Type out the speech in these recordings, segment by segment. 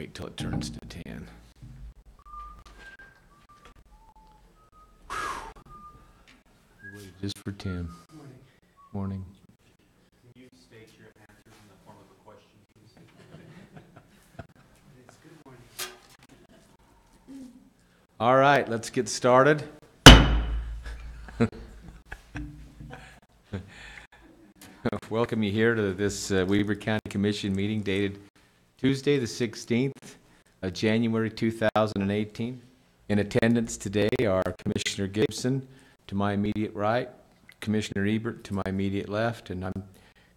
Wait till it turns to 10. Wait just for Tim. Morning. Can you state your answers in the form of a question, please? It's good morning. All right, let's get started. Welcome you here to this Weber County Commission meeting dated Tuesday the 16th of January 2018. In attendance today are Commissioner Gibson to my immediate right, Commissioner Ebert to my immediate left, and I'm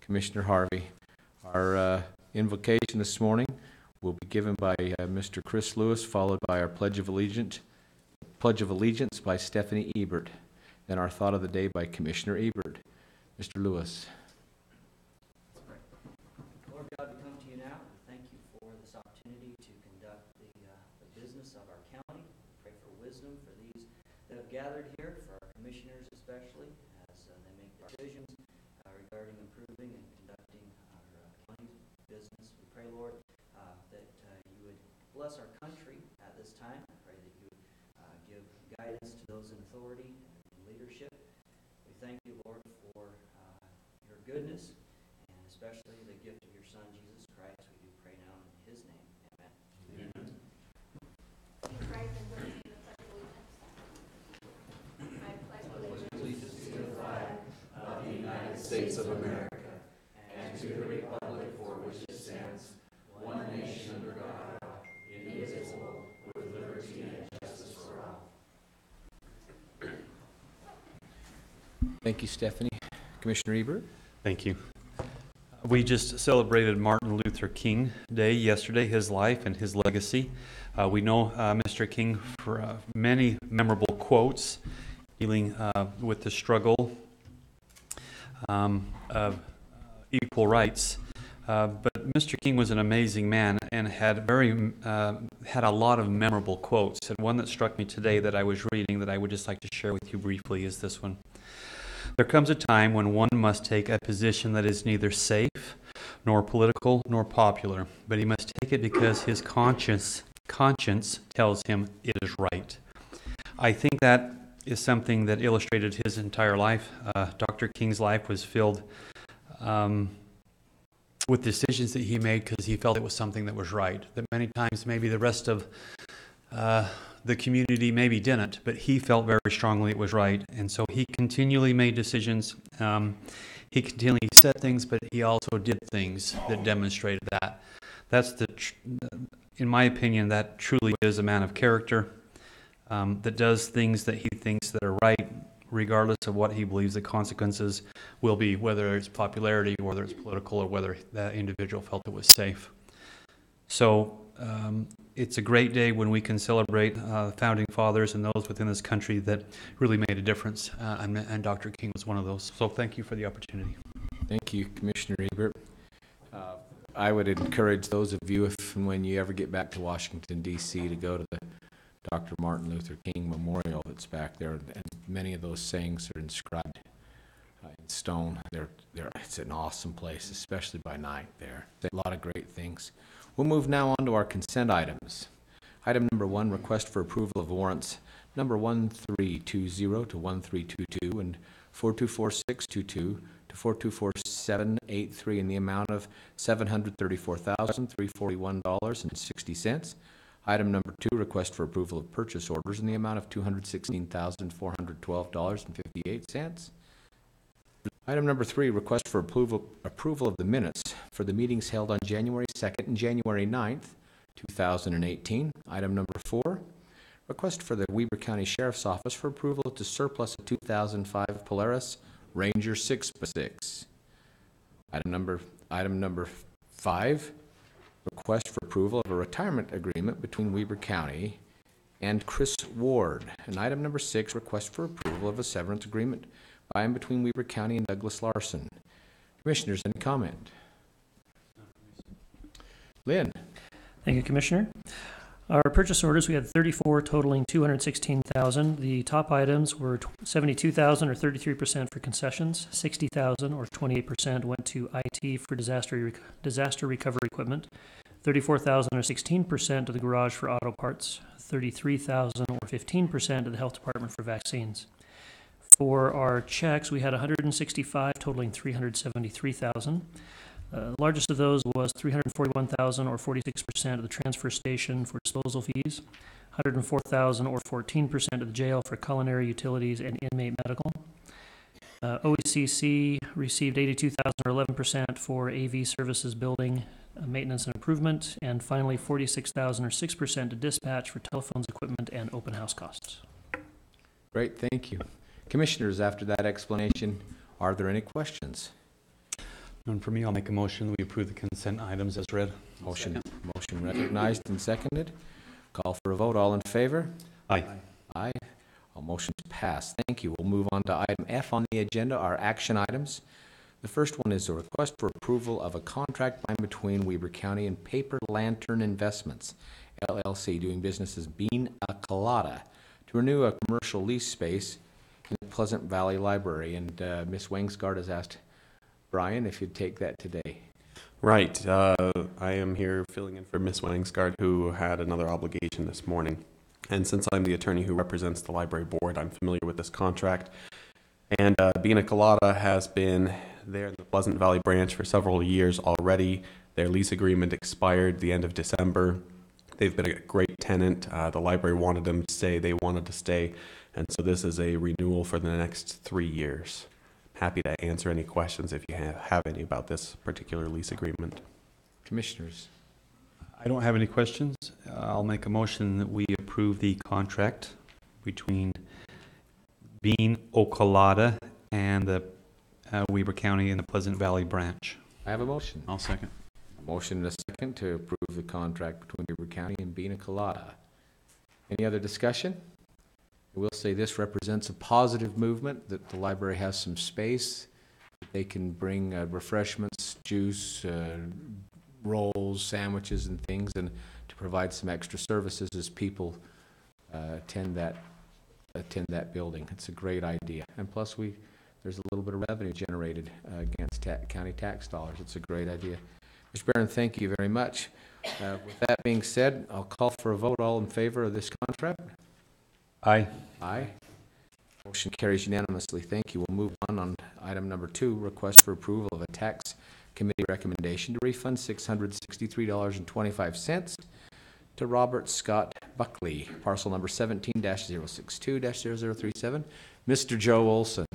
Commissioner Harvey. Our invocation this morning will be given by Mr. Chris Lewis, followed by our Pledge of Allegiance by Stephanie Ebert, and our Thought of the Day by Commissioner Ebert. Mr. Lewis. Lord God, we come to you now. We thank you for this opportunity to conduct the business of our county. We pray for wisdom for these that have gathered here, for our commissioners especially, as they make their decisions regarding improving and conducting our county's business. We pray, Lord, that you would bless our country at this time. I pray that you would give guidance to those in authority and leadership. We thank you, Lord, for your goodness, and especially the gift of your Son, Jesus Christ. We do pray now in his name. Amen. Amen. Please rise and join us in the Pledge of Allegiance. I pledge allegiance to the flag of the United States of America and to the republic for which it stands, one nation under God, indivisible, with liberty and justice for all. Thank you, Stephanie. Commissioner Ebert. Thank you. We just celebrated Martin Luther King Day yesterday, his life and his legacy. We know Mr. King for many memorable quotes dealing with the struggle of equal rights. But Mr. King was an amazing man and had a lot of memorable quotes. And one that struck me today that I was reading that I would just like to share with you briefly is this one. There comes a time when one must take a position that is neither safe, nor political, nor popular, but he must take it because his conscience tells him it is right. I think that is something that illustrated his entire life. Dr. King's life was filled with decisions that he made because he felt it was something that was right. That many times maybe the rest of the community maybe didn't, but he felt very strongly it was right. And so he continually made decisions. He continually said things, but he also did things that demonstrated that. That's in my opinion, that truly is a man of character that does things that he thinks that are right, regardless of what he believes the consequences will be, whether it's popularity, whether it's political, or whether that individual felt it was safe. So it's a great day when we can celebrate founding fathers and those within this country that really made a difference, and Dr. King was one of those. So thank you for the opportunity. Thank you, Commissioner Ebert. I would encourage those of you, if and when you ever get back to Washington, D.C., to go to the Dr. Martin Luther King Memorial that's back there, and many of those sayings are inscribed in stone. It's an awesome place, especially by night there. A lot of great things. We'll move now on to our consent items. Item number 1, request for approval of warrants number 1320 to 1322 and 424622 to 424783 in the amount of $734,341.60. Item number 2, request for approval of purchase orders in the amount of $216,412.58. Item number 3, request for approval of the minutes for the meetings held on January 2nd and January 9th, 2018. Item number 4, request for the Weber County Sheriff's Office for approval to surplus a 2005 Polaris Ranger 6x6. Item number 5, request for approval of a retirement agreement between Weber County and Chris Ward. And item number 6, request for approval of a severance agreement by and between Weber County and Douglas Larson. Commissioners, any comment? Lynn. Thank you, Commissioner. Our purchase orders, we had 34 totaling $216,000. The top items were $72,000 or 33% for concessions, $60,000 or 28% went to IT for disaster recovery equipment, $34,000 or 16% to the garage for auto parts, $33,000 or 15% to the health department for vaccines. For our checks, we had 165 totaling $373,000. The largest of those was $341,000 or 46% of the transfer station for disposal fees, $104,000 or 14% of the jail for culinary utilities and inmate medical. OECC received $82,000 or 11% for AV services building maintenance and improvement, and finally $46,000 or 6% to dispatch for telephones, equipment, and open house costs. Great, thank you. Commissioners, after that explanation, are there any questions? None for me. I'll make a motion. We approve the consent items as read. Motion recognized and seconded. Call for a vote. All in favor? Aye. Aye. All motions passed. Thank you. We'll move on to item F on the agenda, our action items. The first one is a request for approval of a contract by and between Weber County and Paper Lantern Investments, LLC, doing business as Bean a Colada, to renew a commercial lease space in the Pleasant Valley Library. And Ms. Wangsgard has asked Brian if you'd take that today. Right. I am here filling in for Miss Wangsgard, who had another obligation this morning. And since I'm the attorney who represents the library board, I'm familiar with this contract. And Bean a Colada has been there in the Pleasant Valley branch for several years already. Their lease agreement expired the end of December. They've been a great tenant. The library wanted them to stay. They wanted to stay. And so this is a renewal for the next 3 years. Happy to answer any questions if you have any about this particular lease agreement. Commissioners? I don't have any questions. I'll make a motion that we approve the contract between Bean a Colada and the Weber County and the Pleasant Valley branch. I have a motion. I'll second. A motion and a second to approve the contract between Weber County and Bean a Colada. Any other discussion? I will say this represents a positive movement, that the library has some space. They can bring refreshments, juice, rolls, sandwiches, and things, and to provide some extra services as people attend that building. It's a great idea. And plus, there's a little bit of revenue generated against county tax dollars. It's a great idea. Mr. Barron, thank you very much. With that being said, I'll call for a vote. All in favor of this contract? Aye. Aye. Motion carries unanimously. Thank you. We'll move on item number 2, request for approval of a tax committee recommendation to refund $663.25 to Robert Scott Buckley, parcel number 17-062-0037. Mr. Joe Olson.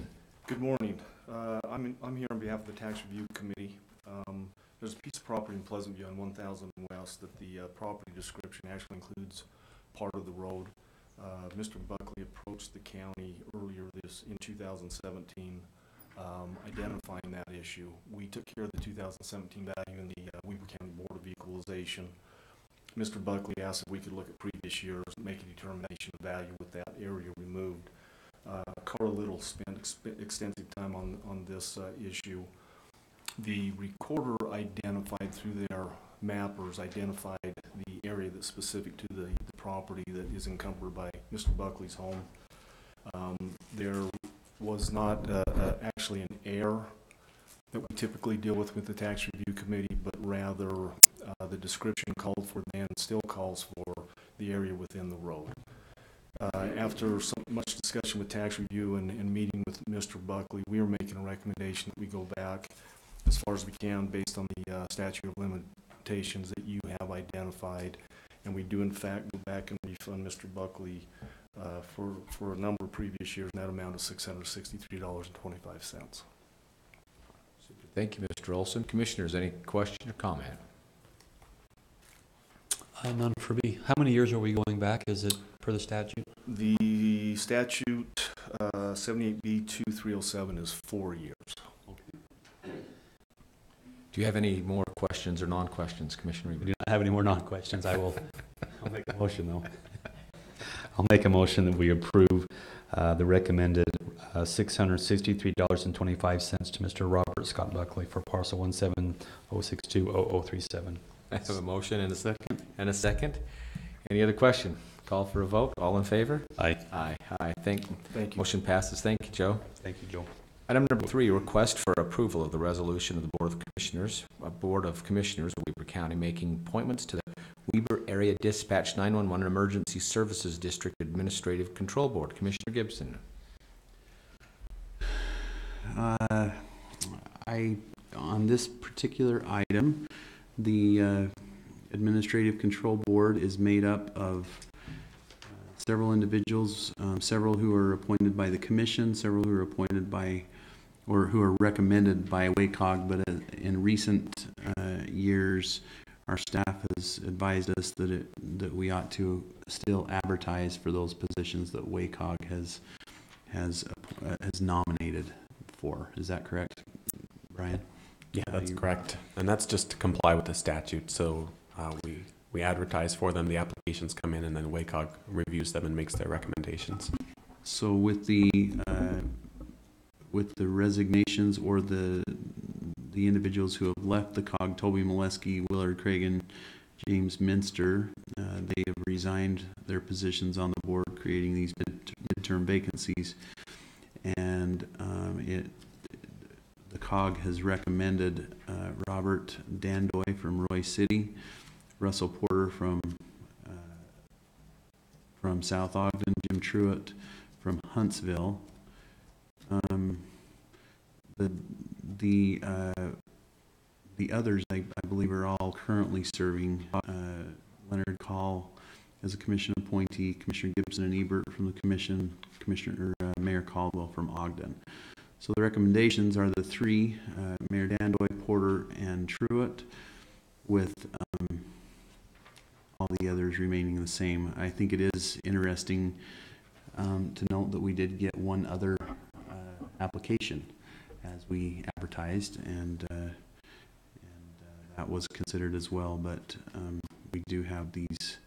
Good morning. I'm here on behalf of the Tax Review Committee. There's a piece of property in Pleasantview on 1000 West that the property description actually includes part of the road. Mr. Buckley approached the county earlier in 2017, identifying that issue. We took care of the 2017 value in the Weber County Board of Equalization. Mr. Buckley asked if we could look at previous years and make a determination of value with that area removed. Carl Little spent extensive time on this issue. The recorder identified through their mappers, identified the area that's specific to the property that is encumbered by Mr. Buckley's home. There was not actually an error that we typically deal with the Tax Review Committee, but rather the description called for then still calls for the area within the road. After much discussion with Tax Review and meeting with Mr. Buckley, we are making a recommendation that we go back as far as we can based on the statute of limitations that you have identified, and we do in fact go back and refund Mr. Buckley for a number of previous years, and that amount of $663.25. Thank you, Mr. Olson. Commissioners, any question or comment? None for me. How many years are we going back? Is it per the statute? The statute 78B2307 is 4 years. Do you have any more questions or non-questions, Commissioner We Reaver? do not have any more non-questions. I'll make a motion though. I'll make a motion that we approve the recommended $663.25 to Mr. Robert Scott Buckley for parcel 170620037. I have a motion and a second. Any other question? Call for a vote. All in favor? Aye. Aye. Aye. Thank you. Thank you. Motion passes. Thank you, Joe. Thank you, Joe. Item number 3, request for approval of the resolution of the Board of Commissioners of Weber County making appointments to the Weber Area Dispatch 911 Emergency Services District Administrative Control Board. Commissioner Gibson. On this particular item, the Administrative Control Board is made up of several individuals, several who are appointed by the commission, several who are appointed by, or who are recommended by WACOG, but in recent years, our staff has advised us that we ought to still advertise for those positions that WACOG has nominated for. Is that correct, Brian? Yeah, that's correct. And that's just to comply with the statute. So we advertise for them, the applications come in, and then WACOG reviews them and makes their recommendations. So with the resignations or the individuals who have left the COG, Toby Molesky, Willard Cragen, James Minster, they have resigned their positions on the board, creating these midterm vacancies. And the COG has recommended Robert Dandoy from Roy City, Russell Porter from South Ogden, Jim Truitt from Huntsville. The others, I believe, are all currently serving. Leonard Call as a commission appointee, Commissioner Gibson and Ebert from the commission, Mayor Caldwell from Ogden. So the recommendations are the three, Mayor Dandoy, Porter, and Truitt, with all the others remaining the same. I think it is interesting to note that we did get one other application as we advertised, and that was considered as well, but we do have these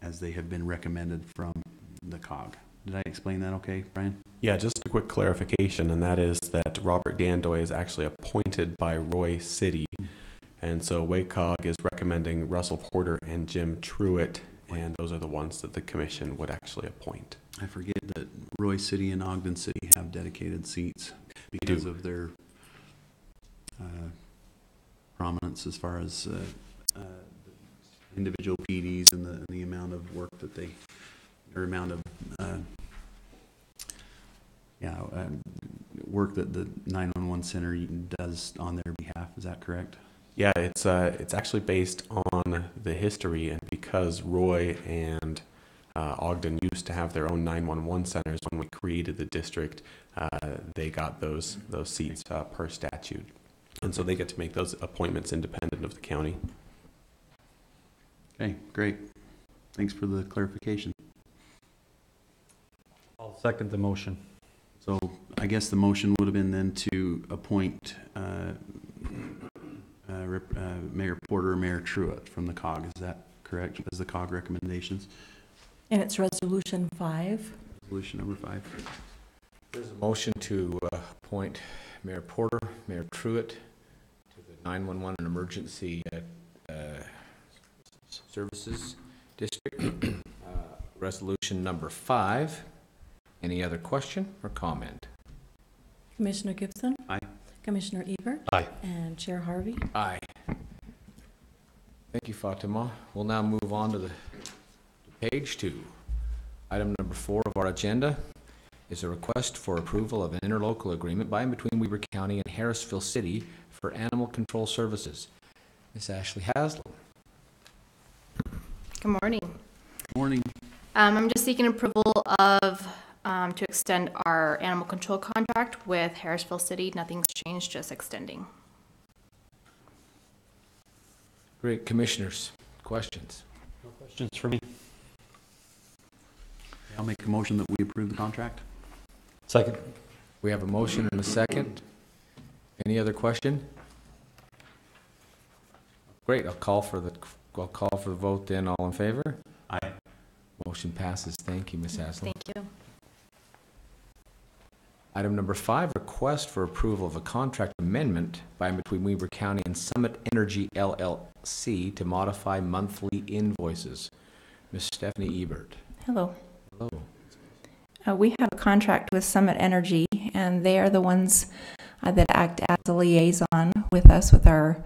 as they have been recommended from the COG. Did I explain that okay, Brian? Yeah, just a quick clarification, and that is that Robert Dandoy is actually appointed by Roy City, and so WACOG is recommending Russell Porter and Jim Truitt, and those are the ones that the commission would actually appoint. I forget that Roy City and Ogden City have dedicated seats because of their prominence as far as individual PDs and the amount of work that they, or amount of work that the 911 center does on their behalf. Is that correct? Yeah, it's actually based on the history, and because Roy and Ogden used to have their own 911 centers when we created the district, they got those seats per statute, and so they get to make those appointments independent of the county. Okay, great. Thanks for the clarification. I'll second the motion. So I guess the motion would have been then to appoint Mayor Porter, Mayor Truitt from the COG. Is that correct, as the COG recommendations? And it's Resolution 5. Resolution number 5. There's a motion to appoint Mayor Porter, Mayor Truitt to the 911 and Emergency Services District. Resolution number 5. Any other question or comment? Commissioner Gibson? Aye. Commissioner Ebert? Aye. And Chair Harvey? Aye. Thank you, Fatima. We'll now move on to page 2. Item number 4 of our agenda is a request for approval of an interlocal agreement by and between Weber County and Harrisville City for animal control services. Ms. Ashley Haslam. Good morning. Morning. I'm just seeking approval of to extend our animal control contract with Harrisville City. Nothing's changed, just extending. Great. Commissioners, questions? No questions for me. I'll make a motion that we approve the contract. Second. We have a motion and a second. Any other question? Great. I'll call for the vote then. All in favor? Aye. Motion passes. Thank you, Ms. Haslam. Thank you. Item number 5, request for approval of a contract amendment by and between Weber County and Summit Energy LLC to modify monthly invoices. Ms. Stephanie Ebert. Hello. Hello. We have a contract with Summit Energy, and they are the ones that act as a liaison with us with our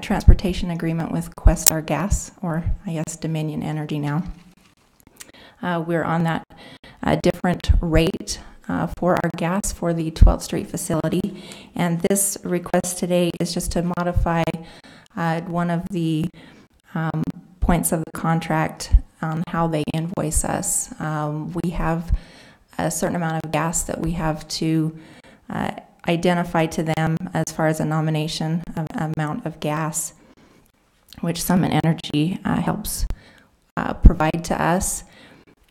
transportation agreement with Questar Gas, or I guess Dominion Energy now. We're on that different rate for our gas for the 12th Street facility, and this request today is just to modify one of the points of the contract on how they invoice us. We have a certain amount of gas that we have to identify to them as far as a nomination of amount of gas, which Summit Energy helps provide to us.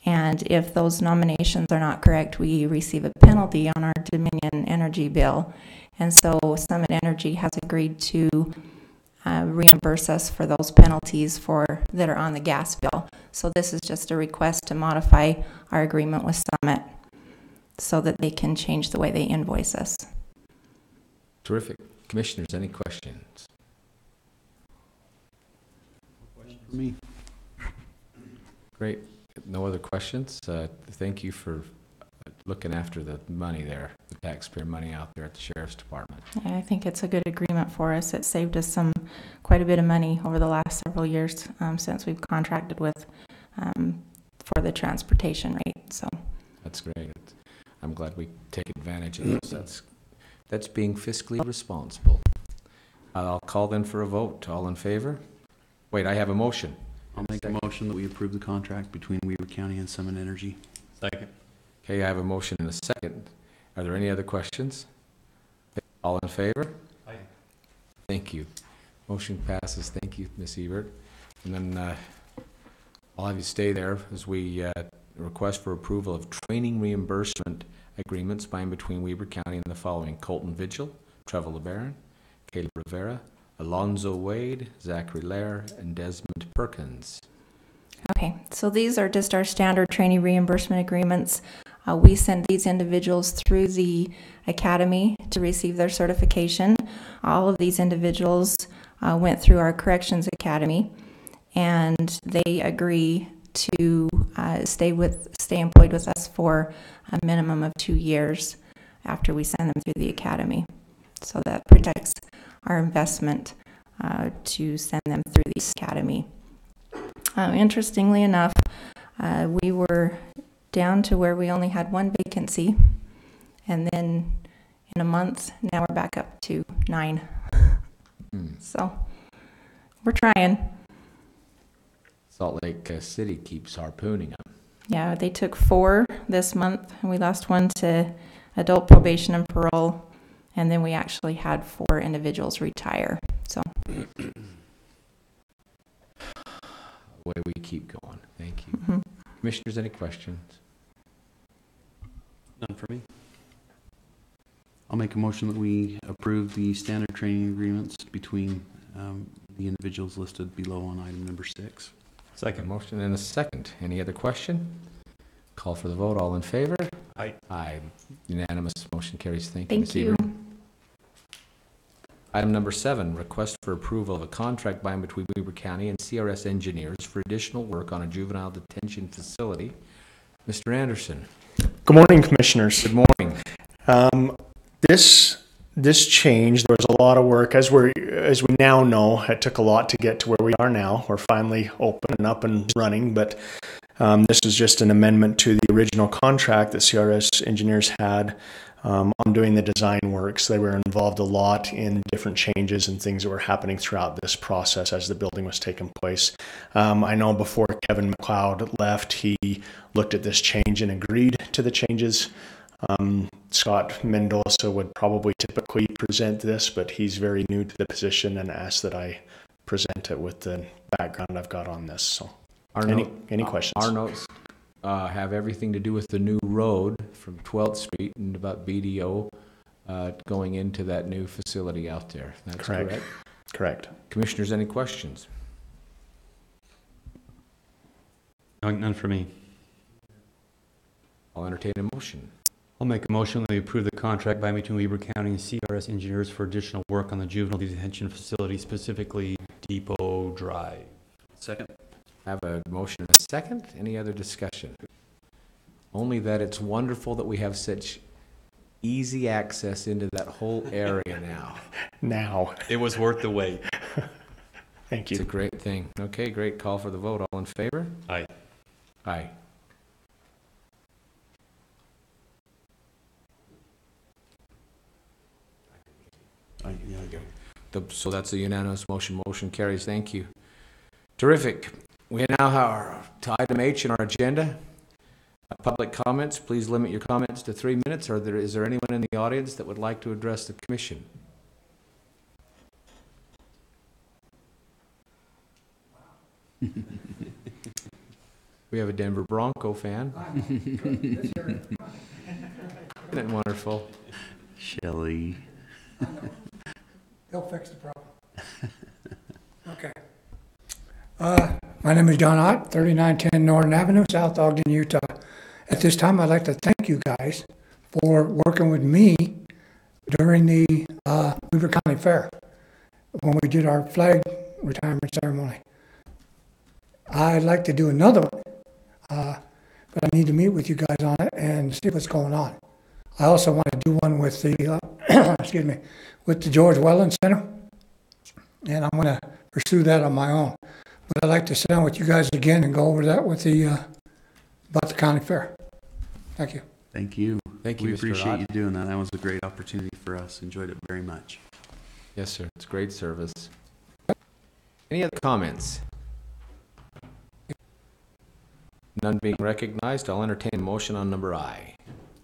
And if those nominations are not correct, we receive a penalty on our Dominion Energy bill. And so Summit Energy has agreed to reimburse us for those penalties that are on the gas bill. So this is just a request to modify our agreement with Summit so that they can change the way they invoice us. Terrific. Commissioners, any questions? For me. Great. No other questions? Thank you for looking after the money there, the taxpayer money out there at the Sheriff's Department. Yeah, I think it's a good agreement for us. It saved us quite a bit of money over the last several years since we've contracted with for the transportation rate. So That's great. I'm glad we take advantage of those. That's being fiscally responsible. I'll call then for a vote. All in favor? Wait, I have a motion. I'll make a motion that we approve the contract between Weber County and Summit Energy. Second. Okay, I have a motion and a second. Are there any other questions? All in favor? Aye. Thank you. Motion passes. Thank you, Ms. Ebert. And then I'll have you stay there as we request for approval of training reimbursement agreements by and between Weber County and the following: Colton Vigil, Trevor LeBaron, Caleb Rivera, Alonzo Wade, Zachary Lair, and Desmond Perkins. okay, so these are just our standard training reimbursement agreements. We send these individuals through the academy to receive their certification. All of these individuals went through our corrections academy, and they agree to stay employed with us for a minimum of 2 years after we send them through the academy. So that protects our investment to send them through the academy. Interestingly enough, we were down to where we only had 1 vacancy, and then in a month, now we're back up to 9. So we're trying. Salt Lake City keeps harpooning them. Yeah, they took 4 this month, and we lost 1 to adult probation and parole, and then we actually had 4 individuals retire. So Away we keep going. Thank you. Commissioners, any questions? None for me. I'll make a motion that we approve the standard training agreements between the individuals listed below on item number 6. Second motion and a second. Any other question? Call for the vote. All in favor? Aye. Aye. Unanimous. Motion carries. Thank you, thank Ms. you. Ebert. Item number 7, request for approval of a contract by and between Weber County and CRS Engineers for additional work on a juvenile detention facility. Mr. Anderson. Good morning, Commissioners. Good morning. This change, there was a lot of work, as we now know. It took a lot to get to where we are now. We're finally open and up and running, but this is just an amendment to the original contract that CRS Engineers had on doing the design works. They were involved a lot in different changes and things that were happening throughout this process as the building was taking place. I know before Kevin McLeod left, he looked at this change and agreed to the changes. Scott Mendoza would probably typically present this, but he's very new to the position and asked that I present it with the background I've got on this. So, any questions? Our notes have everything to do with the new road from 12th Street and about BDO going into that new facility out there. That's correct? Correct. Commissioners, any questions? None for me. I'll entertain a motion. I'll make a motion that we approve the contract by and between Weber County and CRS Engineers for additional work on the juvenile detention facility, specifically Depot Drive. Second. I have a motion and a second. Any other discussion? only that it's wonderful that we have such easy access into that whole area now. Now, It was worth the wait. thank It's a you. great thing. Okay, great call for the vote. All in favor? Aye. Aye. So that's a unanimous motion. Motion carries. Thank you. Terrific. We now have to item H in our agenda. Public comments. Please limit your comments to 3 minutes. Is there anyone in the audience that would like to address the commission? We have a Denver Bronco fan. Isn't it wonderful? Shelley. They'll fix the problem. Okay. My name is John Ott, 3910 Northern Avenue, South Ogden, Utah. At this time, I'd like to thank you guys for working with me during the Weaver County Fair when we did our flag retirement ceremony. I'd like to do another one, but I need to meet with you guys on it and see what's going on. I also want to do one with the, excuse me, with the George Welland Center, and I'm going to pursue that on my own. But I'd like to sit down with you guys again and go over that with the, about the county fair. Thank you. Thank you. Thank you, We Mr. appreciate Ott. you doing that. That was a great opportunity for us. Enjoyed it very much. Yes, sir. It's great service. Any other comments? None being recognized, I'll entertain a motion on number I.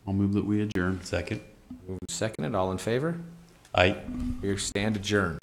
I'll move that we adjourn. Second. Moved and seconded, all in favor? Aye. We stand adjourned.